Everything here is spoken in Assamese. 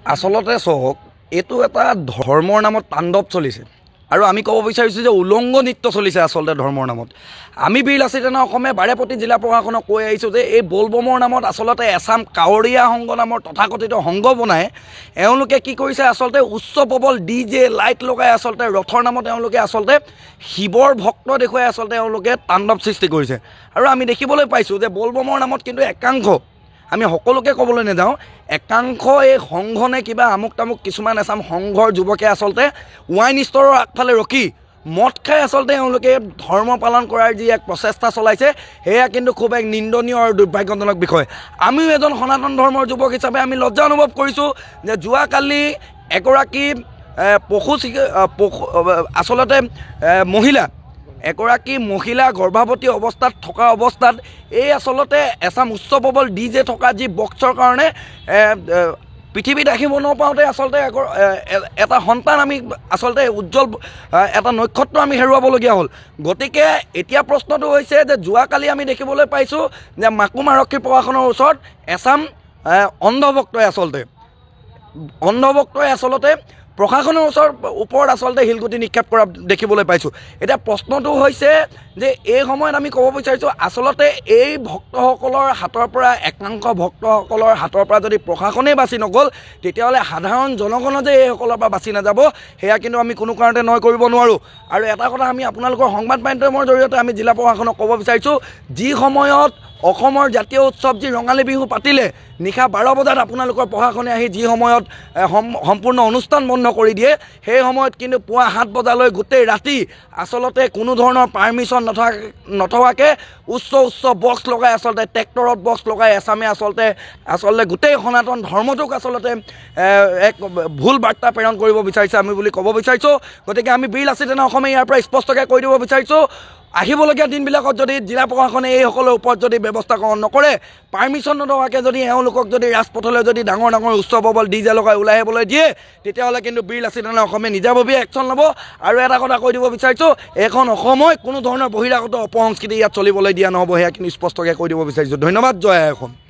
আচলতে চাওক এইটো এটা ধৰ্মৰ নামত তাণ্ডৱ চলিছে আৰু আমি ক'ব বিচাৰিছোঁ যে উলংগ নৃত্য চলিছে আচলতে ধৰ্মৰ নামত। আমি বীৰ লাচিত সেনা অসমে বাৰেপতি জিলা প্ৰশাসনক কৈ আহিছোঁ যে এই বলবমৰ নামত আচলতে এছাম কাৱৰীয়া সংঘ নামৰ তথাকথিত সংঘ বনাই এওঁলোকে কি কৰিছে আচলতে উচ্চ প্ৰবল DJ লাইট লগাই আচলতে ৰথৰ নামত এওঁলোকে আচলতে শিৱৰ ভক্ত দেখুৱাই আচলতে এওঁলোকে তাণ্ডৱ সৃষ্টি কৰিছে। আৰু আমি দেখিবলৈ পাইছোঁ যে বলবমৰ নামত কিন্তু একাংশ, আমি সকলোকে ক'বলৈ নাযাওঁ, একাংশ এই সংঘনে কিবা আমুক তামুক কিছুমান এছাম সংঘৰ যুৱকে আচলতে ৱাইন ষ্ট'ৰৰ আগফালে ৰখি মদ খাই আচলতে এওঁলোকে ধৰ্ম পালন কৰাৰ যি এক প্ৰচেষ্টা চলাইছে সেয়া কিন্তু খুব এক নিন্দনীয় আৰু দুৰ্ভাগ্যজনক বিষয়। আমিও এজন সনাতন ধৰ্মৰ যুৱক হিচাপে আমি লজ্জা অনুভৱ কৰিছোঁ যে যোৱাকালি এগৰাকী আচলতে এগৰাকী মহিলা গৰ্ভৱতী অৱস্থাত থকা অৱস্থাত এই আচলতে এছাম উচ্চ প্ৰবল DJ থকা যি বক্সৰ কাৰণে পৃথিৱীত ৰাখিব নপাওঁতে আচলতে এটা সন্তান আমি আচলতে উজ্জ্বল এটা নক্ষত্ৰ আমি হেৰুৱাবলগীয়া হ'ল। গতিকে এতিয়া প্ৰশ্নটো হৈছে যে যোৱাকালি আমি দেখিবলৈ পাইছোঁ যে মাকুম আৰক্ষী প্ৰশাসনৰ ওচৰত এছাম অন্ধভক্তই আচলতে প্ৰশাসনৰ ওপৰত আচলতে শিলগুটি নিক্ষেপ কৰা দেখিবলৈ পাইছোঁ। এতিয়া প্ৰশ্নটো হৈছে যে এই সময়ত আমি ক'ব বিচাৰিছোঁ আচলতে এই ভক্তসকলৰ হাতৰ পৰা, একাংশ ভক্তসকলৰ হাতৰ পৰা যদি প্ৰশাসনেই বাচি নগ'ল তেতিয়াহ'লে সাধাৰণ জনগণে যে এইসকলৰ পৰা বাচি নাযাব সেয়া কিন্তু আমি কোনো কাৰণতে নয় কৰিব নোৱাৰোঁ। আৰু এটা কথা আমি আপোনালোকৰ সংবাদ মাধ্যমৰ জৰিয়তে আমি জিলা প্ৰশাসনক ক'ব বিচাৰিছোঁ, যি সময়ত অসমৰ জাতীয় উৎসৱ যি ৰঙালী বিহু পাতিলে নিশা 12 বজাত আপোনালোকৰ প্ৰশাসনে আহি যি সময়ত সম্পূৰ্ণ অনুষ্ঠান বন্ধ কৰি দিয়ে সেই সময়ত কিন্তু পুৱা 7 বজালৈ গোটেই ৰাতি আচলতে কোনো ধৰণৰ পাৰ্মিশ্যন নথকাকৈ উচ্চ বক্স লগাই আচলতে ট্ৰেক্টৰত বক্স লগাই এছামে আচলতে গোটেই সনাতন ধৰ্মটোক আচলতে এক ভুল বাৰ্তা প্ৰেৰণ কৰিব বিচাৰিছে আমি বুলি ক'ব বিচাৰিছোঁ। গতিকে আমি বীৰ লাচিত সেনা অসমে ইয়াৰ পৰা স্পষ্টকৈ কৈ দিব বিচাৰিছোঁ, আহিবলগীয়া দিনবিলাকত যদি জিলা প্ৰশাসনে এইসকলৰ ওপৰত যদি ব্যৱস্থা গ্ৰহণ নকৰে, পাৰ্মিশ্যন নথকাকৈ যদি এওঁলোকক যদি ৰাজপথলৈ যদি ডাঙৰ উচ্চ প্ৰবল DJ লগাই ওলাই আহিবলৈ দিয়ে তেতিয়াহ'লে কিন্তু বীৰ লাচিত সেনা অসমে নিজাববীয়া একশ্যন ল'ব। আৰু এটা কথা কৈ দিব বিচাৰিছোঁ, এইখন অসমত কোনো ধৰণৰ বহিৰাগত অপসংস্কৃতি ইয়াত চলিবলৈ দিয়া নহ'ব, সেয়া কিন্তু স্পষ্টকৈ কৈ দিব বিচাৰিছোঁ। ধন্যবাদ। জয় আই অসম।